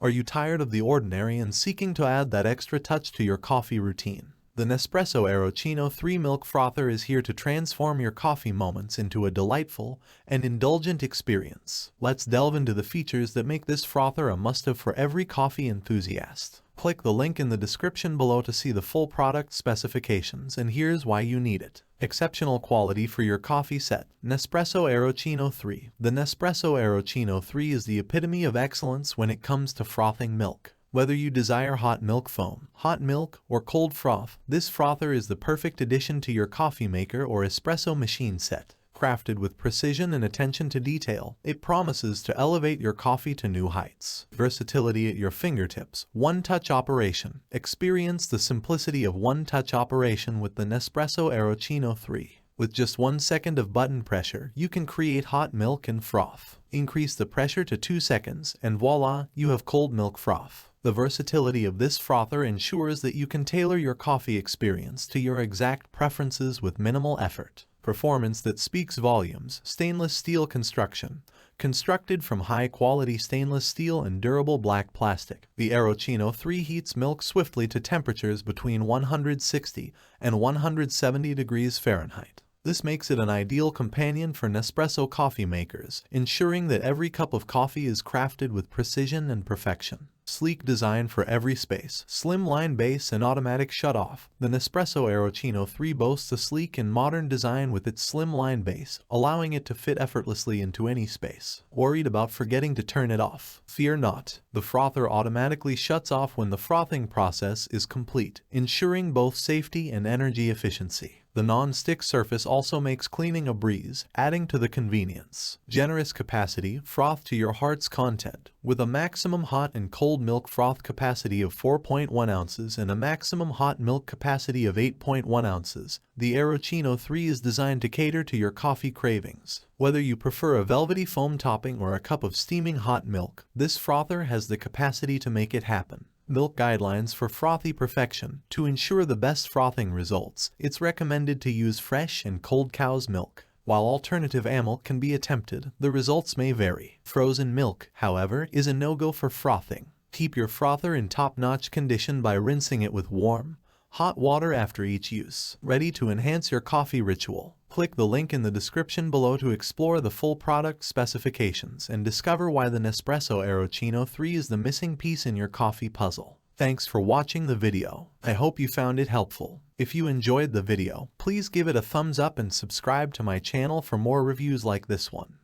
Are you tired of the ordinary and seeking to add that extra touch to your coffee routine? The Nespresso Aeroccino3 milk frother is here to transform your coffee moments into a delightful and indulgent experience. Let's delve into the features that make this frother a must-have for every coffee enthusiast. Click the link in the description below to see the full product specifications, and here's why you need it. Exceptional quality for your coffee set. Nespresso Aeroccino3. The Nespresso Aeroccino3 is the epitome of excellence when it comes to frothing milk. Whether you desire hot milk foam, hot milk, or cold froth, this frother is the perfect addition to your coffee maker or espresso machine set. Crafted with precision and attention to detail, it promises to elevate your coffee to new heights. Versatility at your fingertips. One-touch operation. Experience the simplicity of one-touch operation with the Nespresso Aeroccino3. With just 1 second of button pressure, you can create hot milk and froth. Increase the pressure to 2 seconds, and voila, you have cold milk froth. The versatility of this frother ensures that you can tailor your coffee experience to your exact preferences with minimal effort. Performance that speaks volumes. Stainless steel construction. Constructed from high-quality stainless steel and durable black plastic, the Aeroccino3 heats milk swiftly to temperatures between 160 and 170 degrees Fahrenheit. This makes it an ideal companion for Nespresso coffee makers, ensuring that every cup of coffee is crafted with precision and perfection. Sleek design for every space. Slimline base and automatic shutoff. The Nespresso Aeroccino3 boasts a sleek and modern design with its slimline base, allowing it to fit effortlessly into any space. Worried about forgetting to turn it off? Fear not. The frother automatically shuts off when the frothing process is complete, ensuring both safety and energy efficiency. The non-stick surface also makes cleaning a breeze, adding to the convenience. Generous capacity. Froth to your heart's content. With a maximum hot and cold milk froth capacity of 4.1 ounces and a maximum hot milk capacity of 8.1 ounces, the Aeroccino3 is designed to cater to your coffee cravings. Whether you prefer a velvety foam topping or a cup of steaming hot milk, this frother has the capacity to make it happen. Milk guidelines for frothy perfection. To ensure the best frothing results, it's recommended to use fresh and cold cow's milk. While alternative milk can be attempted, the results may vary. Frozen milk, however, is a no-go for frothing. Keep your frother in top-notch condition by rinsing it with warm, hot water after each use. Ready to enhance your coffee ritual? Click the link in the description below to explore the full product specifications and discover why the Nespresso Aeroccino3 is the missing piece in your coffee puzzle. Thanks for watching the video. I hope you found it helpful. If you enjoyed the video, please give it a thumbs up and subscribe to my channel for more reviews like this one.